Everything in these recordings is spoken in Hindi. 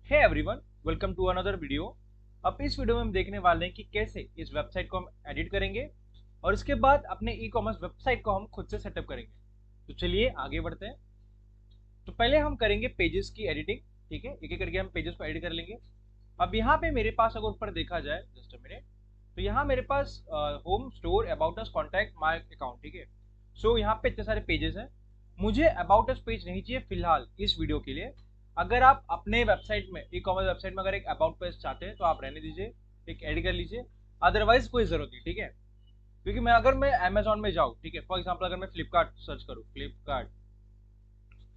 Hey everyone, welcome to another video. अब इस वीडियो में हम देखने वाले हैं कि कैसे इस वेबसाइट को हम एडिट करेंगे और इसके बाद अपने ई कॉमर्स वेबसाइट को हम खुद से सेटअप करेंगे। तो चलिए आगे बढ़ते हैं। तो पहले हम करेंगे पेजेस की एडिटिंग। ठीक है, एक एक करके हम पेजेस को एडिट कर लेंगे। अब यहाँ पे मेरे पास अगर ऊपर देखा जाए, जस्ट अ मिनट, तो यहाँ मेरे पास home, store, about us, contact, my account. ठीक है, सो यहाँ पे इतने सारे पेजेस हैं। मुझे अबाउट अस पेज नहीं चाहिए फिलहाल इस वीडियो के लिए। अगर आप अपने वेबसाइट में, ई कॉमर्स वेबसाइट में अगर एक अबाउट पेज चाहते हैं तो आप रहने दीजिए, एक एड कर लीजिए। अदरवाइज कोई जरूरत नहीं। ठीक है, क्योंकि मैं अमेजोन में जाऊँ, ठीक है, फॉर एग्जाम्पल अगर मैं फ्लिपकार्ट सर्च करूँ, फ्लिपकार्ट,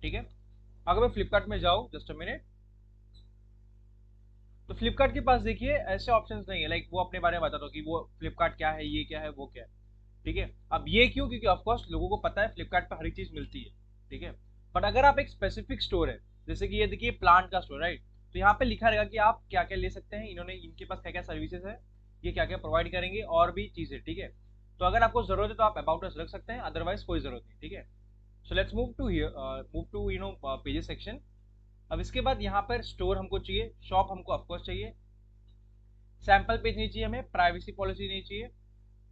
ठीक है, अगर मैं फ्लिपकार्ट में जाऊँ, जस्ट अ मिनट, तो फ्लिपकार्ट के पास देखिए ऐसे ऑप्शंस नहीं है। लाइक वो अपने बारे में बताता हूँ कि वो फ्लिपकार्ट क्या है, ये क्या है, वो क्या है। ठीक है, अब ये क्यों? क्योंकि ऑफकोर्स लोगों को पता है फ्लिपकार्ट पर हर एक चीज मिलती है। ठीक है, बट अगर आप एक स्पेसिफिक स्टोर है, जैसे कि ये देखिए प्लांट का स्टोर, राइट, तो यहाँ पे लिखा रहेगा कि आप क्या क्या ले सकते हैं, इन्होंने इनके पास क्या क्या सर्विसेज है, ये क्या क्या प्रोवाइड करेंगे और भी चीजें। ठीक है, तो अगर आपको जरूरत है तो आप अबाउट अस रख सकते हैं, अदरवाइज कोई जरूरत नहीं। ठीक है, so let's move to here, move to pages section. अब इसके बाद यहाँ पर स्टोर हमको चाहिए, शॉप हमको ऑफकोर्स चाहिए, सैंपल पेज नहीं चाहिए, हमें प्राइवेसी पॉलिसी नहीं चाहिए।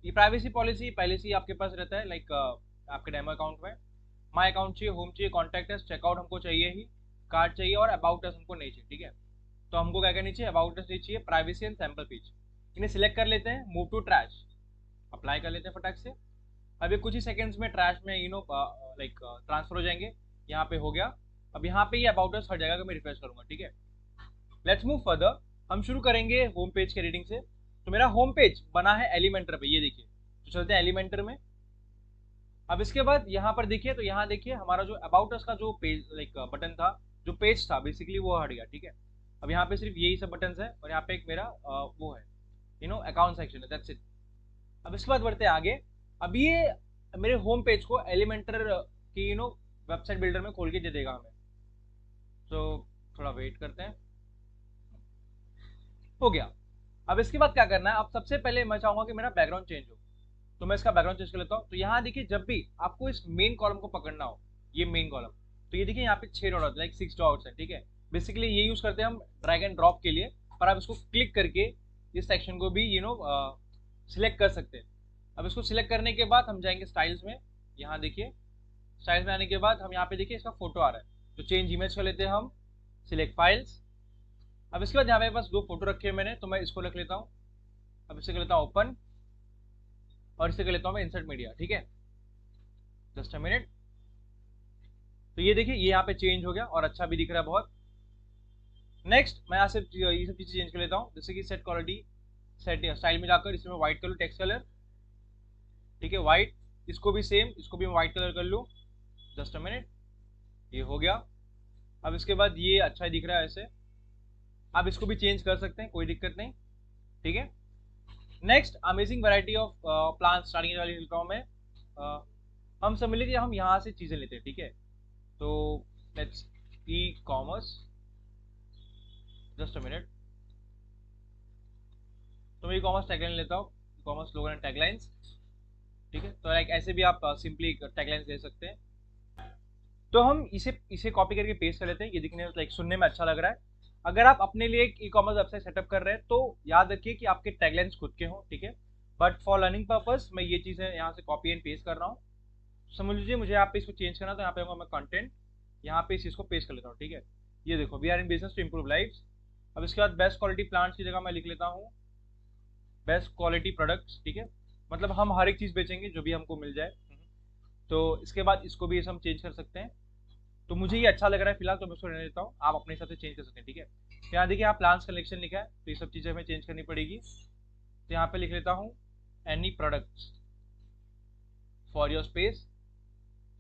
ये प्राइवेसी पॉलिसी पहले से ही आपके पास रहता है, लाइक आपके डेमो अकाउंट में। माय अकाउंट चाहिए, होम चाहिए, कॉन्टैक्ट अस, चेकआउट हमको चाहिए ही, कार्ड चाहिए और अबाउट अस हमको नहीं चाहिए। ठीक है, तो हमको क्या करनी चाहिए, अबाउट अस नहीं चाहिए, प्राइवेसी एंड सैंपल पेज। इन्हें सिलेक्ट कर लेते हैं, मूव टू ट्रैश, अप्लाई कर लेते हैं फटाक से। अभी कुछ ही सेकंड्स में ट्रैश में लाइक ट्रांसफर हो जाएंगे। यहाँ पे हो गया। अब यहाँ पे ये अबाउट अस हट जाएगा अगर मैं रिफ्रेश करूंगा। ठीक है, लेट्स मूव फर्दर। हम शुरू करेंगे होम पेज के रीडिंग से। तो मेरा होम पेज बना है एलिमेंटर पे, ये देखिए। तो चलते हैं एलिमेंटर में। अब इसके बाद यहाँ पर देखिए, तो यहाँ देखिए हमारा जो अबाउट अस का जो पेज लाइक बटन था, जो पेज था बेसिकली, वो हट गया। ठीक है, अब यहाँ पे सिर्फ यही सब बटन है और यहाँ पे एक मेरा वो है, अकाउंट सेक्शन है, दैट्स इट। अब इसके बाद बढ़ते हैं आगे। अब ये मेरे होम पेज को एलिमेंटर की वेबसाइट बिल्डर में खोल के दे देगा हमें। तो थोड़ा वेट करते हैं। हो गया। अब इसके बाद क्या करना है, अब सबसे पहले मैं चाहूंगा कि मेरा बैकग्राउंड चेंज हो। तो मैं इसका बैकग्राउंड चेंज कर लेता हूँ। तो यहाँ देखिए, जब भी आपको इस मेन कॉलम को पकड़ना हो, ये मेन कॉलम, तो ये देखिए यहाँ पे 6 डॉट, लाइक 6 डॉट्स है। ठीक है, बेसिकली ये यूज करते हैं हम ड्रैग एंड ड्रॉप के लिए, पर आप इसको क्लिक करके इस सेक्शन को भी सिलेक्ट कर सकते हैं। अब इसको सिलेक्ट करने के बाद हम जाएंगे स्टाइल्स में। यहाँ देखिए, स्टाइल्स में आने के बाद हम यहाँ पे देखिए इसका फोटो आ रहा है, तो चेंज इमेज कर लेते हैं हम, सिलेक्ट फाइल्स। अब इसके बाद यहाँ पे बस 2 फोटो रखे हैं मैंने, तो मैं इसको रख लेता हूँ। अब इसे कर लेता हूँ ओपन और इसे कर लेता हूँ मैं इंसर्ट मीडिया। ठीक है, जस्ट अ मिनट। तो ये देखिए, ये यहाँ पे चेंज हो गया और अच्छा भी दिख रहा है बहुत। नेक्स्ट मैं यहाँ से ये सब चीजें चेंज कर लेता हूँ, जैसे कि सेट क्वालिटी, सेट स्टाइल में जाकर इसमें व्हाइट कर लूँ, टेक्स्ट कलर। ठीक है, व्हाइट। इसको भी सेम, इसको भी मैं व्हाइट कलर कर लूँ, जस्ट अ मिनट। ये हो गया। अब इसके बाद ये अच्छा ही दिख रहा है ऐसे। आप इसको भी चेंज कर सकते हैं, कोई दिक्कत नहीं। ठीक है, next amazing variety of plant, starting वाली लिखता हूँ मैं। हम समझ लीजिए हम यहाँ से चीजें लेते हैं। ठीक है, तो let's e commerce, just a minute. तो मैं ई कॉमर्स टैगलाइन लेता हूँ, e commerce slogan and taglines. ठीक है, तो लाइक ऐसे भी आप सिंपली टैगलाइंस ले सकते हैं। तो हम इसे इसे कॉपी करके पेस्ट कर लेते हैं। ये दिखने में, लाइक सुनने में अच्छा लग रहा है। अगर आप अपने लिए एक ई कॉमर्स वेबसाइट सेटअप कर रहे हैं तो याद रखिए कि आपके टैगलाइंस खुद के हों। ठीक है, बट फॉर लर्निंग पर्पस मैं ये चीज़ें यहाँ से कॉपी एंड पेस्ट कर रहा हूँ। समझ लीजिए मुझे यहाँ पे इसको चेंज करना, तो यहाँ पे मैं कंटेंट, यहाँ पे इस चीज़ को पेस्ट कर लेता हूँ। ठीक है, ये देखो, we are in business to improve life. अब इसके बाद बेस्ट क्वालिटी प्लांट्स की जगह मैं लिख लेता हूँ बेस्ट क्वालिटी प्रोडक्ट्स। ठीक है, मतलब हम हर एक चीज़ बेचेंगे जो भी हमको मिल जाए। तो इसके बाद इसको भी हम चेंज कर सकते हैं। तो मुझे ये अच्छा लग रहा है फिलहाल, तो मैं उसको रहने देता हूँ। आप अपने हिसाब से चेंज कर सकते हैं। ठीक है, तो यहाँ देखिए आप प्लान्स कलेक्शन लिखा है, तो ये सब चीज़ें हमें चेंज करनी पड़ेगी। तो यहाँ पे लिख लेता हूँ any products for your space,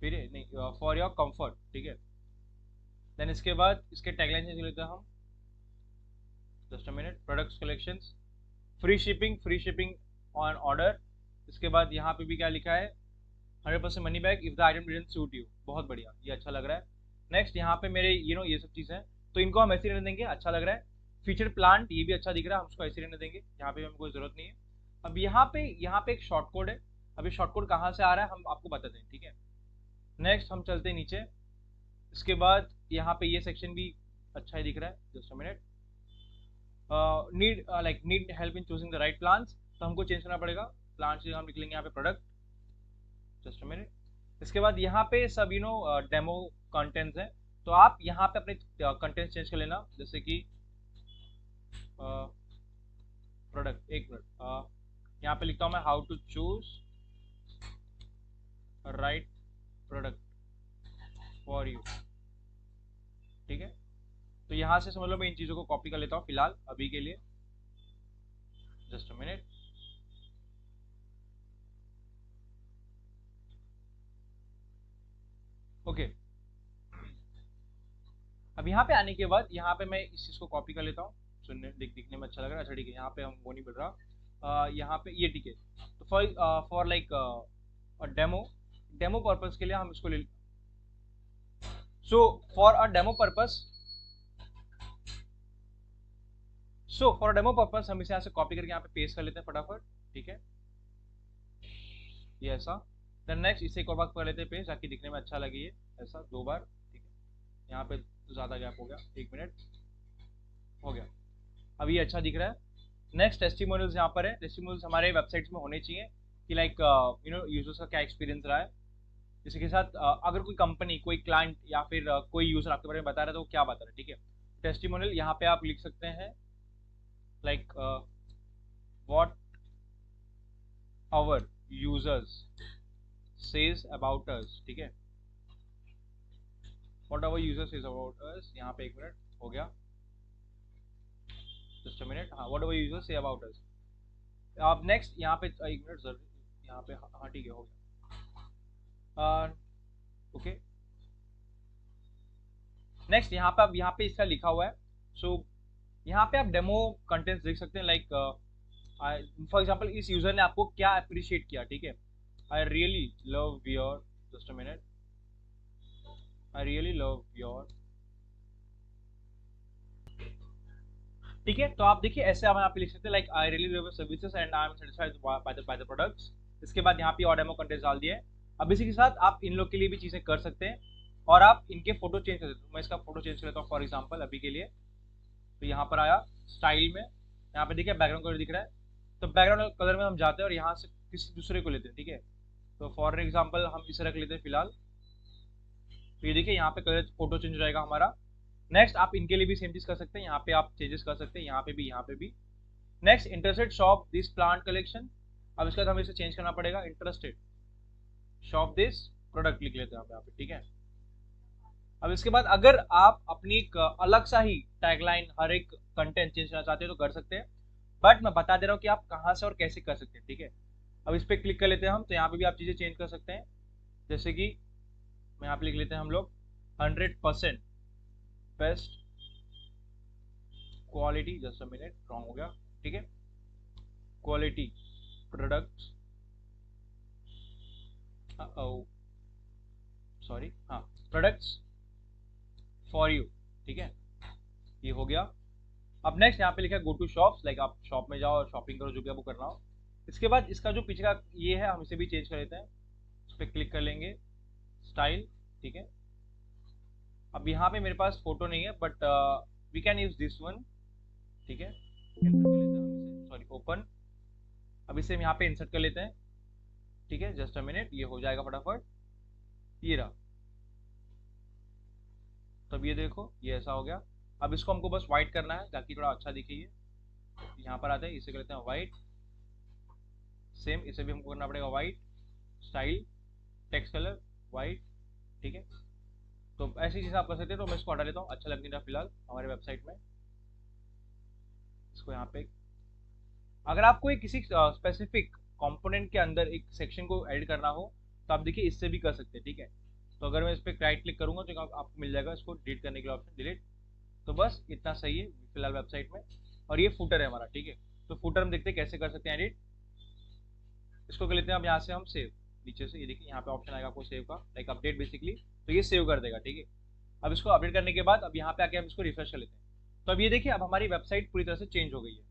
फिर नहीं, फॉर योर कंफर्ट। ठीक है, देन इसके बाद इसके टैगलाइन चेंज कर लेते हैं हम, just a minute, products collections, free shipping on order. इसके बाद यहाँ पे भी क्या लिखा है, 100% money back if the item didn't suit you. बहुत बढ़िया, ये अच्छा लग रहा है। नेक्स्ट यहाँ पे मेरे ये सब चीज़ें हैं, तो इनको हम ऐसे रहने देंगे, अच्छा लग रहा है। फीचर प्लांट, ये भी अच्छा दिख रहा है, हम उसको ऐसे रहने देंगे, यहाँ पे हमें कोई जरूरत नहीं है। अब यहाँ पे एक शॉर्ट कोड है। अभी शॉर्ट कोड कहाँ से आ रहा है हम आपको बताते हैं। ठीक है, नेक्स्ट हम चलते हैं नीचे। इसके बाद यहाँ पे ये सेक्शन भी अच्छा ही दिख रहा है, just a minute. Need help in choosing the right plans, तो हमको चेंज करना पड़ेगा। प्लान्स हम लिख लेंगे यहाँ पे प्रोडक्ट, जस्ट अ मिनट। इसके बाद यहाँ पे सब डेमो कंटेंट्स हैं, तो आप यहाँ पे अपने कंटेंट चेंज कर लेना, जैसे कि प्रोडक्ट, एक मिनट, यहाँ पे लिखता हूँ मैं how to choose right product for you, ठीक है। तो यहाँ से समझ लो मैं इन चीज़ों को कॉपी कर लेता हूँ फिलहाल अभी के लिए, जस्ट अ मिनट। ओके, अब यहाँ पे आने के बाद यहाँ पे मैं इस चीज़ को कॉपी कर लेता हूँ, सुनने दिखने में अच्छा लग रहा है। अच्छा ठीक है, यहाँ पे हम वो नहीं मिल रहा, यहाँ पे ये ठीक है। तो फॉर लाइक डेमो पर्पज के लिए हम इसको ले, so for a demo purpose हम इसे यहाँ से कॉपी करके यहाँ पे पेस्ट कर लेते हैं फटाफट, ठीक है, ये ऐसा। देन नेक्स्ट इसे एक और बार कर लेते हैं पेस्ट, ताकि दिखने में अच्छा लगे, ये ऐसा 2 बार, ठीक है। यहाँ पे ज़्यादा गैप हो गया, 1 मिनट हो गया, अब ये अच्छा दिख रहा है। नेक्स्ट टेस्टिमोनियल्स यहाँ पर है। टेस्टिमोनियल्स हमारे वेबसाइट्स में होने चाहिए कि लाइक यूजर्स का क्या एक्सपीरियंस रहा है, इसी के साथ अगर कोई कंपनी, कोई क्लाइंट या फिर कोई यूजर आपके बारे में बता रहा है तो वो क्या बता रहा है, ठीक है। टेस्टिमोनियल यहाँ पे आप लिख सकते हैं like what our users says about us, ठीक है, what our users says about us. यहाँ पे 1 मिनट हो गया, जस्ट अ मिनट, हाँ, what our users say about us. अब नेक्स्ट यहाँ पे 1 मिनट जरूर, यहाँ पे हाँ ठीक है, हो गया, ओके। नेक्स्ट यहाँ पे अब यहाँ पे इसका लिखा हुआ है, सो यहाँ पे आप डेमो कंटेंट्स देख सकते हैं, लाइक फॉर एग्जांपल इस यूजर ने आपको क्या अप्रिशिएट किया, ठीक है। I really love your, just a minute, I really love your, ठीक है। तो आप देखिए ऐसे आप यहाँ पे लिख सकते हैं like I really love your services and I am satisfied by the products. इसके बाद यहाँ पे और डेमो कंटेंट्स डाल दिए। अब इसी के साथ आप इन लोग के लिए भी चीजें कर सकते हैं और आप इनके फोटो चेंज कर सकते हैं। मैं इसका फोटो चेंज कर लेता हूँ फॉर एग्जाम्पल अभी के लिए। तो यहाँ पर आया स्टाइल में, यहाँ पे देखिए बैकग्राउंड कलर दिख रहा है, तो बैकग्राउंड कलर में हम जाते हैं और यहाँ से किसी दूसरे को लेते हैं, ठीक है। तो फॉर एग्जाम्पल हम इसे रख लेते हैं फिलहाल। तो ये देखिए यहाँ पे कलर फोटो चेंज हो जाएगा हमारा। नेक्स्ट आप इनके लिए भी सेम चीज कर सकते हैं, यहाँ पे आप चेंजेस कर सकते हैं, यहाँ पे भी, यहाँ पे भी। Next interested shop this plant collection, अब इसका हमें इसे चेंज करना पड़ेगा, इंटरेस्टेड शॉप दिस प्रोडक्ट लिख लेते हैं यहाँ पे, ठीक है। अब इसके बाद अगर आप अपनी एक अलग सा ही टैगलाइन, हर एक कंटेंट चेंज करना चाहते हैं तो कर सकते हैं, बट मैं बता दे रहा हूँ कि आप कहाँ से और कैसे कर सकते हैं, ठीक है। अब इस पर क्लिक कर लेते हैं हम, तो यहाँ पे भी आप चीज़ें चेंज कर सकते हैं, जैसे कि मैं यहाँ पे लिख लेते हैं हम लोग 100% best quality, just a minute wrong हो गया, ठीक है, क्वालिटी प्रोडक्ट्स, सॉरी, हाँ, प्रोडक्ट्स फॉर यू, ठीक है, ये हो गया। अब नेक्स्ट यहाँ पे लिखा है गो टू शॉप्स, लाइक आप शॉप में जाओ और शॉपिंग करो, जो भी आपको करना हो। इसके बाद इसका जो पीछे का ये है हम इसे भी चेंज कर लेते हैं, इस पर क्लिक कर लेंगे, स्टाइल, ठीक है। अब यहाँ पे मेरे पास फोटो नहीं है, but we can use this one, ठीक है, सॉरी, ओपन। अब इसे हम यहाँ पे इंसर्ट कर लेते हैं, ठीक है, जस्ट अ मिनट, ये हो जाएगा फटाफट, ये रहा। तब ये देखो ये ऐसा हो गया। अब इसको हमको बस व्हाइट करना है ताकि थोड़ा अच्छा दिखे ये। यहाँ पर आते हैं, इसे कर लेते हैं व्हाइट, सेम इसे भी हमको करना पड़ेगा white, style text colour white, ठीक है। तो ऐसी चीज़ आप कर सकते हैं। तो मैं इसको हटा लेता हूँ, अच्छा लग नहीं रहा फिलहाल हमारे वेबसाइट में। इसको यहाँ पे अगर आपको एक किसी स्पेसिफिक कंपोनेंट के अंदर एक सेक्शन को ऐड करना हो तो आप देखिए इससे भी कर सकते हैं, ठीक है। तो अगर मैं इस पर राइट क्लिक करूंगा तो आपको मिल जाएगा इसको डिलीट करने के लिए ऑप्शन, डिलीट। तो बस इतना सही है फिलहाल वेबसाइट में। और ये फुटर है हमारा, ठीक है। तो फुटर हम देखते हैं कैसे कर सकते हैं एडिट। इसको कर लेते हैं अब यहाँ से हम सेव, नीचे से ये देखिए यहाँ पे ऑप्शन आएगा आपको सेव का, लाइक अपडेट बेसिकली, तो ये सेव कर देगा, ठीक है। अब इसको अपडेट करने के बाद अब यहाँ पे आके हम इसको रिफ्रेश कर लेते हैं। तो अब ये देखिए अब हमारी वेबसाइट पूरी तरह से चेंज हो गई है,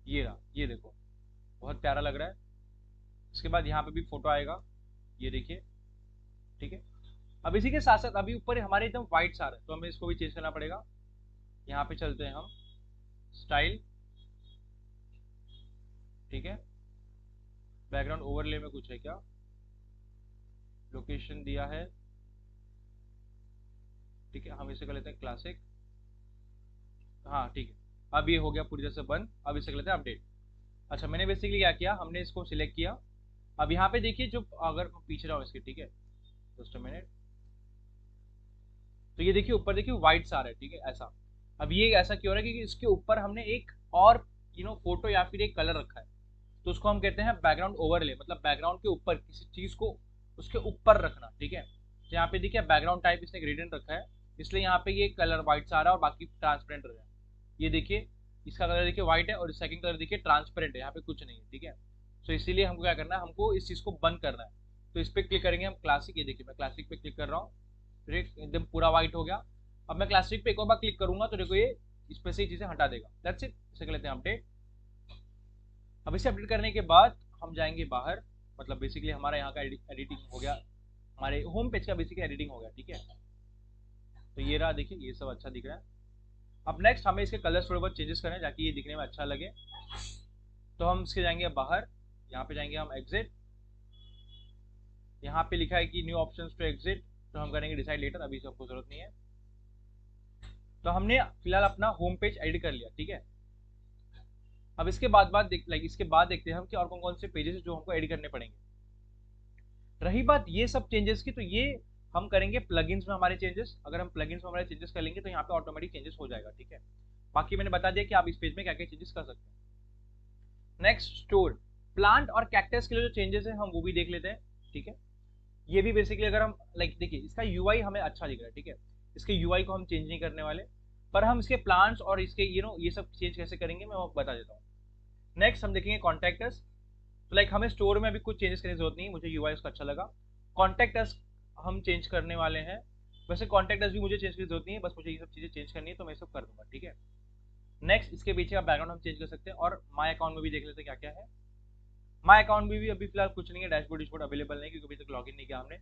ये रहा, ये देखो बहुत प्यारा लग रहा है। इसके बाद यहाँ पे भी फोटो आएगा, ये देखिए, ठीक है। अब इसी के साथ साथ अभी ऊपर हमारे एकदम व्हाइट सा रहा है, तो हमें इसको भी चेंज करना पड़ेगा। यहाँ पे चलते हैं हम, स्टाइल, ठीक है। बैकग्राउंड ओवरले में कुछ है क्या, लोकेशन दिया है, ठीक है, हम इसे कर लेते हैं क्लासिक। हाँ ठीक है, अब ये हो गया पूरी तरह से बंद। अब इसे कर लेते हैं अपडेट। अच्छा, मैंने बेसिकली क्या किया, हमने इसको सिलेक्ट किया। अब यहाँ पे देखिए, जो अगर पीछे जाओ इसके, ठीक है, जस्ट अ मिनट, तो ये देखिए ऊपर देखिए व्हाइट आ रहा है, ठीक है, ऐसा। अब ये ऐसा क्यों हो रहा है, क्योंकि इसके ऊपर हमने एक और फोटो या फिर एक कलर रखा है, तो उसको हम कहते हैं बैकग्राउंड ओवरले, मतलब बैकग्राउंड के ऊपर किसी चीज को उसके ऊपर रखना, ठीक है। तो यहाँ पे देखिए बैकग्राउंड टाइप इसने ग्रेडियंट रखा है, इसलिए यहाँ पे ये कलर व्हाइट आ रहा है और बाकी ट्रांसपेरेंट रह रहा है। ये देखिए इसका कलर देखिए व्हाइट है और सेकंड कलर देखिए ट्रांसपेरेंट है, यहाँ पे कुछ नहीं है, ठीक है। तो इसीलिए हमको क्या करना है, हमको इस चीज को बंद करना है। तो इस पर क्लिक करेंगे हम, क्लासिक, ये देखिए मैं क्लासिक पे क्लिक कर रहा हूँ, फिर एकदम पूरा व्हाइट हो गया। अब मैं क्लासिक पे एक और बार क्लिक करूंगा तो देखो ये इस पे से चीजें हटा देगा। दैट्स इट, इसे कर लेते हैं अपडेट। अब इसे अपडेट करने के बाद हम जाएंगे बाहर, मतलब बेसिकली हमारा यहाँ का एडिटिंग हो गया, हमारे होम पेज का बेसिकली एडिटिंग हो गया, ठीक है। तो ये रहा, देखिए ये सब अच्छा दिख रहा है। अब नेक्स्ट हमें इसके कलर्स थोड़े बहुत चेंजेस करें ताकि ये दिखने में अच्छा लगे। तो हम इसके जाएंगे बाहर, यहाँ पे जाएंगे हम एग्जिट, यहाँ पे लिखा है कि न्यू ऑप्शंस टू एग्जिट, तो हम करेंगे डिसाइड लेटर, अभी सबको जरूरत नहीं है। तो हमने फिलहाल अपना होम पेज एडिट कर लिया, ठीक है। अब इसके इसके बाद देखते हैं हम कि और कौन कौन से पेजेस जो हमको एडिट करने पड़ेंगे। रही बात ये सब चेंजेस की, तो ये हम करेंगे प्लगइन्स में हमारे चेंजेस। अगर हम प्लगइन्स में हमारे चेंजेस कर लेंगे तो यहाँ पे ऑटोमेटिक चेंजेस हो जाएगा, ठीक है। बाकी मैंने बता दिया कि आप इस पेज में क्या क्या चेंजेस कर सकते हैं। नेक्स्ट स्टोर, प्लांट और कैक्टस के लिए जो चेंजेस है हम वो भी देख लेते हैं, ठीक है। ये भी बेसिकली अगर हम देखिए इसका यूआई हमें अच्छा दिख रहा है, ठीक है। इसके यूआई को हम चेंज नहीं करने वाले, पर हम इसके प्लांट्स और इसके ये सब चेंज कैसे करेंगे मैं आपको बता देता हूँ। नेक्स्ट हम देखेंगे कॉन्टैक्टस। तो हमें स्टोर में अभी कुछ चेंजेस करने की जरूरत नहीं, मुझे यूआई उसका अच्छा लगा। कॉन्टैक्टस हम चेंज करने वाले हैं, वैसे कॉन्टैक्टस भी मुझे चेंज करने की जरूरत नहीं है, बस मुझे ये सब चीजें चेंज करनी है तो मैं सब कर दूंगा, ठीक है। नेक्स्ट इसके पीछे का बैकग्राउंड हम चेंज कर सकते हैं, और माई अकाउंट में भी देख लेते हैं क्या क्या है। माई अकाउंट में भी अभी फिलहाल कुछ नहीं है, डैशबोर्ड डिशबोर्ड अवेलेबल नहीं क्योंकि अभी तक लॉग इन नहीं किया हमने।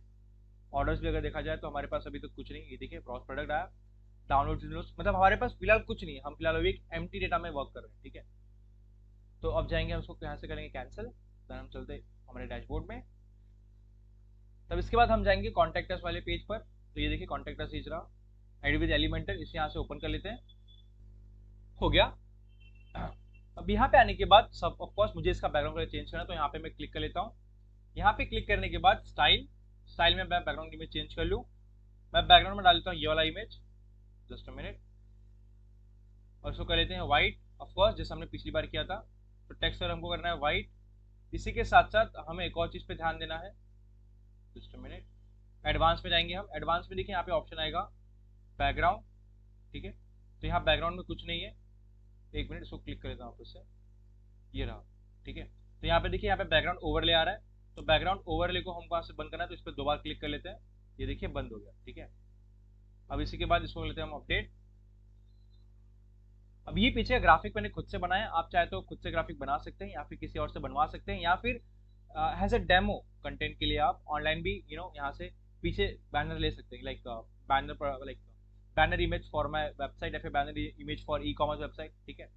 ऑर्डर्स भी अगर देखा जाए तो हमारे पास अभी तक कुछ नहीं, ये देखिए ब्राउज प्रोडक्ट आया, डाउनलोड, मतलब हमारे पास फिलहाल कुछ नहीं है, हम फिलहाल अभी एक एम्प्टी डेटा में वर्क कर रहे हैं, ठीक है। तो अब जाएंगे हम उसको यहाँ से करेंगे कैंसिल, देन हम चलते हमारे डैशबोर्ड में। तब इसके बाद हम जाएंगे कॉन्टैक्टस वाले पेज पर, तो ये देखिए कॉन्टैक्टस खींच रहा, एड विद एलिमेंटर, इसे यहाँ से ओपन कर लेते हैं, हो गया। अब यहाँ पे आने के बाद सब ऑफ कोर्स मुझे इसका बैकग्राउंड कलर चेंज करना है, तो यहाँ पे मैं क्लिक कर लेता हूँ। यहाँ पे क्लिक करने के बाद स्टाइल में मैं बैकग्राउंड इमेज चेंज कर लूँ। मैं बैकग्राउंड में डाल देता हूँ ये वाला इमेज, जस्ट अ मिनट, और इसको कर लेते हैं व्हाइट, ऑफ कोर्स जैसे हमने पिछली बार किया था। तो टेक्स्ट कलर हमको करना है व्हाइट। इसी के साथ साथ हमें एक और चीज़ पे ध्यान देना है, जस्ट अ मिनट, एडवांस में जाएंगे हम। एडवांस में देखिए यहाँ पे ऑप्शन आएगा बैकग्राउंड, ठीक है। तो यहाँ बैकग्राउंड में कुछ नहीं है, एक मिनट इसको क्लिक कर लेता हूँ आपस से, ये रहा, ठीक है। तो यहाँ पे देखिए यहाँ पे बैकग्राउंड ओवरले आ रहा है, तो बैकग्राउंड ओवरले को हमको यहाँ से बंद करना है, तो इस पर दोबारा क्लिक कर लेते हैं, ये देखिए बंद हो गया, ठीक है। अब इसी के बाद इसको लेते हैं हम अपडेट। अब ये पीछे ग्राफिक मैंने खुद से बनाया, आप चाहे तो खुद से ग्राफिक बना सकते हैं या फिर किसी और से बनवा सकते हैं, या फिर हैज अ डेमो कंटेंट के लिए आप ऑनलाइन भी यहाँ से पीछे बैनर ले सकते हैं, banner image for my website या फिर banner image for e commerce website, ठीक है।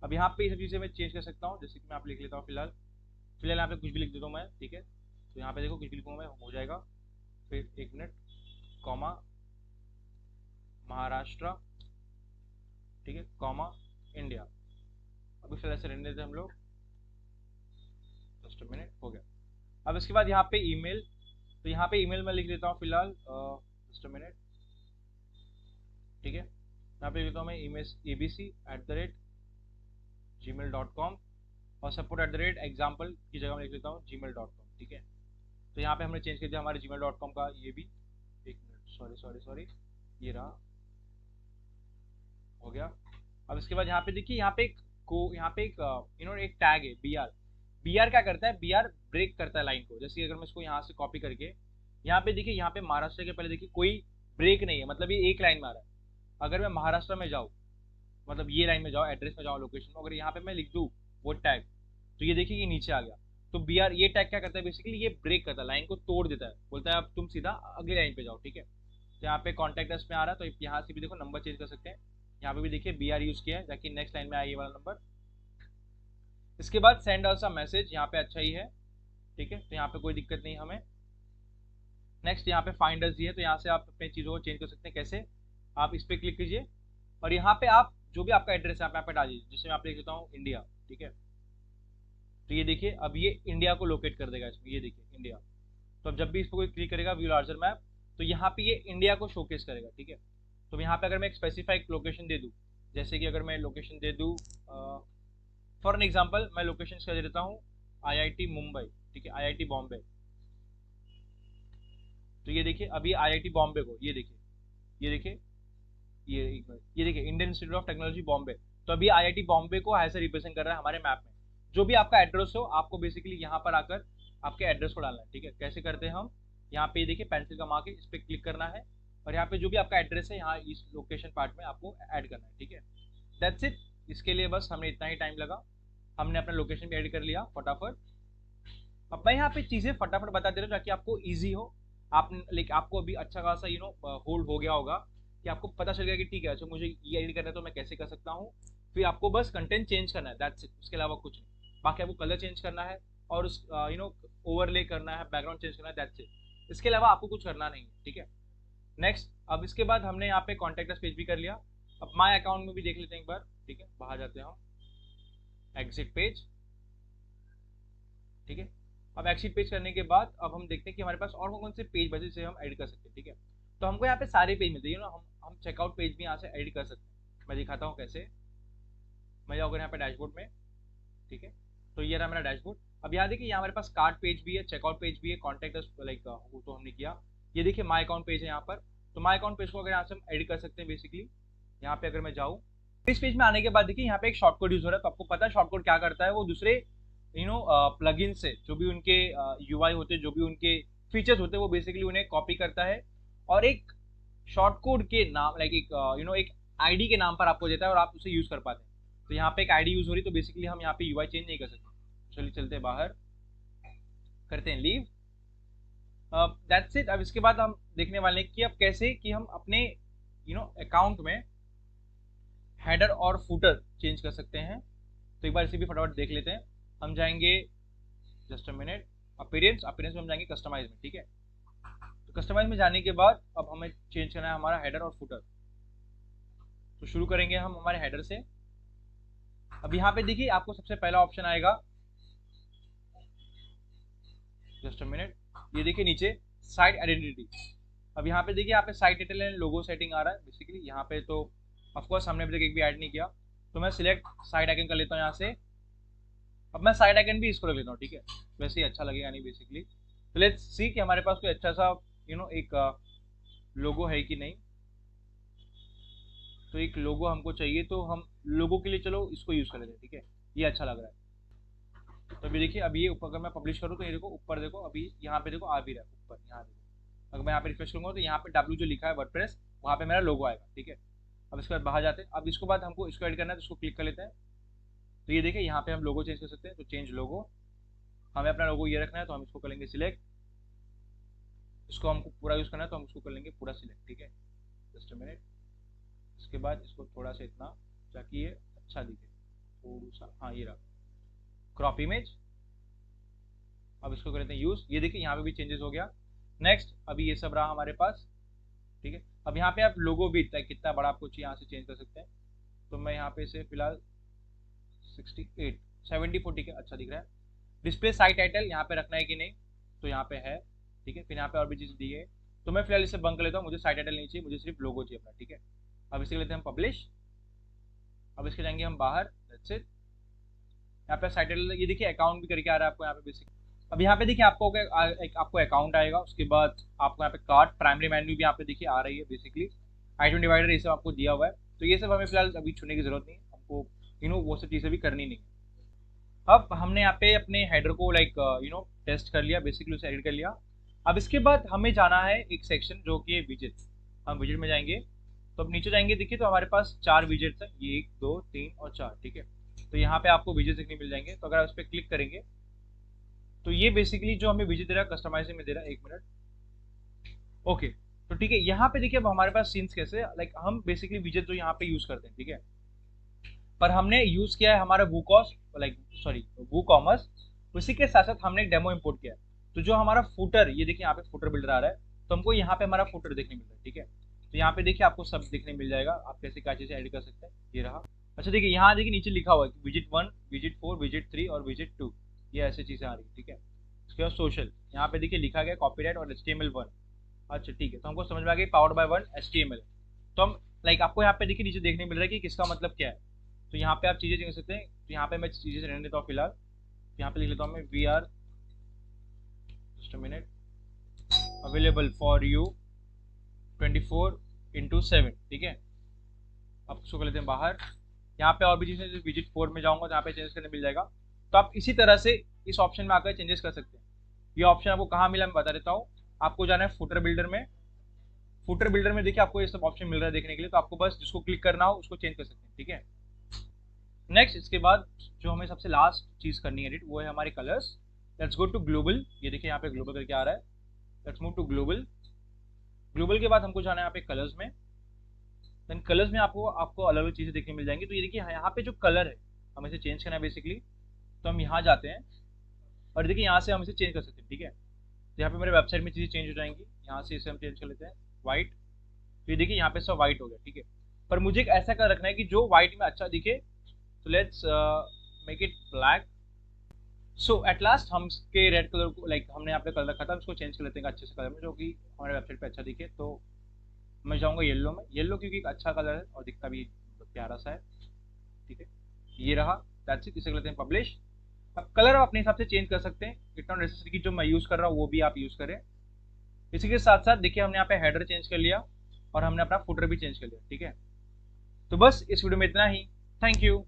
अब यहाँ पे ये सब चीज़ें मैं चेंज कर सकता हूँ, जैसे कि मैं आप लिख लेता हूँ फिलहाल यहाँ पे कुछ भी लिख देता हूँ मैं, ठीक है। तो यहाँ पे देखो कुछ भी लिखूंगा मैं, हो जाएगा। फिर एक मिनट, कॉमा महाराष्ट्र, ठीक है, कॉमा इंडिया। अभी फिलहाल से रहने देते हम लोग, जस्ट अ मिनट, हो गया। अब इसके बाद यहाँ पे ईमेल, तो यहाँ पे ईमेल मैं लिख लेता हूँ फिलहाल, जस्ट अ मिनट, ठीक है। यहाँ पे लिखता हूँ मैं abc@gmail.com और support@example की जगह मैं लिख लेता हूँ gmail.com, ठीक है। तो यहाँ पे हमने चेंज कर दिया हमारे gmail.com का, ये भी एक मिनट, सॉरी, ये रहा, हो गया। अब इसके बाद यहाँ पे देखिए यहाँ पे एक एक टैग है br क्या करता है, br ब्रेक करता है लाइन को। जैसे अगर मैं इसको यहाँ से कॉपी करके यहाँ पे देखिए, यहाँ पे महाराष्ट्र के पहले देखिए कोई ब्रेक नहीं है, मतलब ये एक लाइन में आ रहा है। अगर मैं महाराष्ट्र में जाऊँ, मतलब ये लाइन में जाओ, एड्रेस में जाओ, लोकेशन में, अगर यहाँ पे मैं लिख दूँ वो टैग, तो ये देखिए ये नीचे आ गया। तो br ये टैग क्या करता है, बेसिकली ये ब्रेक करता है, लाइन को तोड़ देता है, बोलता है अब तुम सीधा अगली लाइन पे जाओ, ठीक है। तो यहाँ पे कॉन्टैक्ट अस में आ रहा है, तो यहाँ से भी देखो नंबर चेंज कर सकते हैं, यहाँ पे भी देखिए BR यूज किया है, ताकि नेक्स्ट लाइन में आए ये वाला नंबर। इसके बाद सेंड ऑल्सो मैसेज, यहाँ पे अच्छा ही है, ठीक है, तो यहाँ पे कोई दिक्कत नहीं हमें। नेक्स्ट यहाँ पे फाइंड अस है, तो यहाँ से आप अपनी चीज़ों को चेंज कर सकते हैं। कैसे? आप इस पर क्लिक कीजिए और यहाँ पे आप जो भी आपका एड्रेस है आप यहाँ पे डाल दीजिए, जिससे मैं आप लिख देता हूँ इंडिया, ठीक है। तो ये देखिए अब ये इंडिया को लोकेट कर देगा इसमें, ये देखिए इंडिया। तो अब जब भी इस पर कोई क्लिक करेगा व्यू लार्जर मैप, तो यहाँ पे ये इंडिया को शोकेस करेगा, ठीक है। तो यहाँ पे अगर मैं एक स्पेसिफाइड लोकेशन दे दूँ, जैसे कि अगर मैं लोकेशन दे दूँ फॉर एन एग्जाम्पल, मैं लोकेशन दे देता हूँ IIT मुंबई, ठीक है, IIT बॉम्बे। तो ये देखिए अभी IIT बॉम्बे को, ये देखिए, ये देखिए, ये देखिए Indian institute of technology Bombay. तो अभी IIT बॉम्बे को ऐसे रिप्रेजेंट कर रहा है हमारे मैप में। जो भी आपका एड्रेस हो, आपको बेसिकली यहाँ पर आकर आपके एड्रेस को डालना है, ठीक है। कैसे करते हैं हम? यहाँ पे देखिए पेंसिल का मार्क है, इस पर क्लिक करना है और यहाँ पे जो भी आपका एड्रेस है यहाँ इस लोकेशन पार्ट में आपको ऐड करना है, ठीक है। That's it. इसके लिए बस हमें इतना ही टाइम लगा, हमने अपना लोकेशन भी ऐड कर लिया फटाफट। अब मैं यहाँ पे चीज़ें फटाफट बता दे रहा हूँ ताकि आपको ईजी हो। आप लेकिन आपको अभी अच्छा खासा होल्ड हो गया होगा कि आपको पता चल गया कि ठीक है, अच्छा मुझे ये एडिट करना है तो मैं कैसे कर सकता हूँ। फिर आपको बस कंटेंट चेंज करना है, दैट्स इट, उसके अलावा कुछ नहीं। बाकी आपको कलर चेंज करना है और उस ओवरले करना है, बैकग्राउंड चेंज करना है, दैट्स इट। इसके अलावा आपको कुछ करना नहीं है, ठीक है। नेक्स्ट, अब इसके बाद हमने यहाँ पे कॉन्टैक्ट अस पेज भी कर लिया। अब माय अकाउंट में भी देख लेते हैं एक बार, ठीक है। बाहर जाते हैं हम, एग्जिट पेज, ठीक है। अब एग्जिट पेज करने के बाद अब हम देखते हैं कि हमारे पास और कौन से पेज बचे जिसे हम एडिट कर सकते हैं, ठीक है। तो हमको यहाँ पे सारे पेज मिलते हैं, हम चेकआउट पेज भी यहाँ से एडिट कर सकते हैं। मैं दिखाता हूँ कैसे। मैं जाऊँगा यहाँ पे डैशबोर्ड में, ठीक है। तो ये रहा मेरा डैशबोर्ड। अब यहाँ देखिए यहाँ हमारे पास कार्ड पेज भी है, चेकआउट पेज भी है, कॉन्टैक्ट अस लाइक वो तो हमने किया। ये देखिए माय अकाउंट पेज है यहाँ पर। तो माय अकाउंट पेज को अगर यहाँ से हम एडिट कर सकते हैं बेसिकली। यहाँ पे अगर मैं जाऊँ, इस पेज में आने के बाद देखिए यहाँ पे एक शॉर्टकोड यूज हो रहा है। तो आपको पता है शॉर्टकोड क्या करता है? वो दूसरे प्लगइन से जो भी उनके UI होते हैं, जो भी उनके फीचर्स होते हैं, वो बेसिकली उन्हें कॉपी करता है और एक शॉर्ट कोड के नाम लाइक एक ID के नाम पर आपको देता है और आप उसे यूज कर पाते हैं। तो यहाँ पे एक ID यूज हो रही, तो बेसिकली हम यहाँ पे UI चेंज नहीं कर सकते। चलिए चलते हैं बाहर, करते हैं लीव। That's it. अब इसके बाद हम देखने वाले हैं कि अब कैसे कि हम अपने अकाउंट में हेडर और फुटर चेंज कर सकते हैं। तो एक बार इसे भी फटाफट देख लेते हैं। हम जाएंगे, जस्ट अ मिनट, अपीयरेंस में हम जाएंगे कस्टमाइज में, ठीक है। तो कस्टमाइज में जाने के बाद अब हमें चेंज करना है हमारा हेडर और फुटर। तो शुरू करेंगे हम हमारे हेडर से। अब यहाँ पे देखिए आपको सबसे पहला ऑप्शन आएगा, जस्ट अ मिनट, ये देखिए नीचे साइट आइडेंटिटी। अब यहाँ पे देखिए यहाँ पे site title and logo setting आ रहा है बेसिकली। यहाँ पे तो ऑफकोर्स हमने अभी तक एक भी ऐड नहीं किया, तो मैं सिलेक्ट साइट आइकन कर लेता हूँ यहाँ से। अब मैं साइड आइकन भी इसको रख लेता हूँ, ठीक है, वैसे ही अच्छा लगेगा नहीं बेसिकली। तो लेट्स सी कि हमारे पास कोई अच्छा सा एक लोगो है कि नहीं। तो एक लोगो हमको चाहिए, तो हम लोगो के लिए चलो इसको यूज कर लेते हैं, ठीक है, ये अच्छा लग रहा है। तो अभी देखिए अभी ये ऊपर अगर मैं पब्लिश करूँ तो ये देखो ऊपर देखो, अभी यहाँ पे देखो आ भी रहा है ऊपर, यहाँ देखो। अगर मैं यहाँ पे रिफ्रेश करूँगा तो यहाँ पे W जो लिखा है वर्डप्रेस, वहाँ पे मेरा लोगो आएगा, ठीक है। अब इसके बाद बाहर जाते हैं। अब इसके बाद हमको इसको एड करना है, तो इसको क्लिक कर लेते हैं। तो ये देखिए यहाँ पे हम लोगो चेंज कर सकते हैं। तो चेंज लोगो, हमें अपना लोगो ये रखना है तो हम इसको कर लेंगे सिलेक्ट। इसको हमको पूरा यूज करना है तो हम इसको कर लेंगे पूरा सिलेक्ट, ठीक है। Just a minute. इसके बाद इसको थोड़ा सा इतना ताकि ये अच्छा दिखे थोड़ा सा, हाँ ये रहा क्रॉप इमेज। अब इसको कर लेते हैं यूज। ये देखिए यहाँ पे भी चेंजेस हो गया। नेक्स्ट, अभी ये सब रहा हमारे पास, ठीक है। अब यहाँ पे आप लोगो भी कितना बड़ा आपको चाहिए यहाँ से चेंज कर सकते हैं। तो मैं यहाँ पे इसे फिलहाल 68 74, ठीक है, अच्छा दिख रहा है। डिस्प्ले साइट टाइटल यहाँ पे रखना है कि नहीं, तो यहाँ पे है, ठीक है। फिर यहाँ पे और भी चीज़ दी है, तो मैं फिलहाल इसे बंद कर लेता हूँ। मुझे साइट टाइटल नहीं चाहिए, मुझे सिर्फ लोगो चाहिए अपना, ठीक है। अब इसे लेते हैं हम पब्लिश। अब इसके जाएंगे हम बाहर, दैट्स इट। यहाँ पे साइट टाइटल ये देखिए अकाउंट भी करके आ रहा है आपको यहाँ पे बेसिक। अब यहाँ पे देखिए आपको अकाउंट आएगा, उसके बाद आपको यहाँ पे कार्ड प्राइमरी मेन्यू भी यहाँ पे देखिए आ रही है बेसिकली। आइटम डिवाइडर ये सब आपको दिया हुआ है, तो ये सब हमें फिलहाल अभी छूने की जरूरत नहीं है, हमको वो सब चीज़ें भी करनी नहीं। अब हमने यहाँ पे अपने हेडर को टेस्ट कर लिया बेसिकली, उसे एडिट कर लिया। अब इसके बाद हमें जाना है एक सेक्शन जो कि है विजेट। हम विजेट में जाएंगे, तो अब नीचे जाएंगे देखिए तो हमारे पास 4 विजेट्स हैं, ये 1 2 3 और 4, ठीक है। तो यहाँ पे आपको विजेट देखने मिल जाएंगे। तो अगर आप उस पर क्लिक करेंगे तो ये बेसिकली जो हमें विजेट दे रहा है कस्टमाइजिंग में दे रहा है। 1 मिनट, ओके। तो ठीक है, यहाँ पे देखिए अब हमारे पास सीन्स कैसे, लाइक हम बेसिकली विजेट जो यहाँ पे यूज करते हैं, ठीक है, पर हमने यूज किया है हमारा वूकॉस, लाइक सॉरी वूकॉमर्स, उसी के साथ साथ हमने एक डेमो इंपोर्ट किया है। तो जो हमारा फुटर, ये देखिए यहाँ पे फुटर बिल्डर आ रहा है, तो हमको यहाँ पे हमारा फुटर देखने मिल रहा है, ठीक है। तो यहाँ पे देखिए आपको सब देखने मिल जाएगा, आप कैसे क्या चीजें ऐड कर सकते हैं, ये रहा। अच्छा देखिए यहाँ देखिए नीचे लिखा हुआ है विजिट 1, विजिट 4, विजिट 3 और विजिट 2, ये ऐसी चीजें आ रही है, ठीक है। उसके बाद सोशल, यहाँ पे देखिए लिखा गया कॉपीराइट और HTML1। अच्छा ठीक है, तो हमको समझ में आ गई पावर्ड बाय 1 HTML। तो हम लाइक आपको यहाँ पे देखिए नीचे देखने मिल रहा है कि किसका मतलब क्या है। तो यहाँ पे आप चीजें चेंज कर सकते हैं, तो यहाँ पे मैं चीजें रहने देता हूँ फिलहाल। यहाँ पे लिख लेता हूँ मैं we are just a minute available for you 24/7, ठीक है। अब उसको कर लेते हैं बाहर। यहाँ पे और भी चीजें, विजिट 4 में जाऊंगा तो यहाँ पे चेंज करने मिल जाएगा। तो आप इसी तरह से इस ऑप्शन में आकर चेंजेस कर सकते हैं। ये ऑप्शन आपको कहाँ मिला मैं बता देता हूँ। आपको जाना है फुटर बिल्डर में। फुटर बिल्डर में देखिए आपको ये सब ऑप्शन मिल रहा है देखने के लिए, तो आपको बस जिसको क्लिक करना हो उसको चेंज कर सकते हैं, ठीक है। नेक्स्ट इसके बाद जो हमें सबसे लास्ट चीज करनी है एडिट, वो है हमारे colours. Let's go to global, ये देखिए यहाँ पे ग्लोबल करके आ रहा है। Let's move to global. Global के बाद हमको जाना है यहाँ पे कलर्स में। देन कलर्स में आपको आपको अलग अलग चीजें देखने मिल जाएंगी। तो ये देखिए यहाँ पे जो कलर है हमें इसे चेंज करना है बेसिकली। तो हम यहाँ जाते हैं और देखिए यहाँ से हम इसे चेंज कर सकते हैं, ठीक है। तो यहाँ पे मेरे वेबसाइट में चीजें चेंज हो जाएंगी। यहाँ से इसे हम चेंज कर लेते हैं व्हाइट। तो ये देखिए यहाँ पे सब व्हाइट हो गया, ठीक है। पर मुझे एक ऐसा कलर रखना है कि जो व्हाइट में अच्छा दिखे। तो let's make it black. So at last हम इसके रेड कलर को, लाइक हमने यहाँ पे कलर रखा था, उसको चेंज कर लेते हैं अच्छे से कलर में जो कि हमारे वेबसाइट पे अच्छा दिखे। तो मैं जाऊँगा येलो में, येलो क्योंकि एक अच्छा कलर है और दिखता भी प्यारा सा है, ठीक है। ये रहा, दैट्स इट। इसे कर लेते हैं पब्लिश। अब कलर आप अपने हिसाब से चेंज कर सकते हैं, इट नॉट नेसेसरी कि जो मैं यूज़ कर रहा हूँ वो भी आप यूज़ करें। इसी के साथ साथ देखिए हमने यहाँ पे हेडर चेंज कर लिया और हमने अपना फुटर भी चेंज कर लिया, ठीक है। तो बस इस वीडियो में इतना ही। Thank you.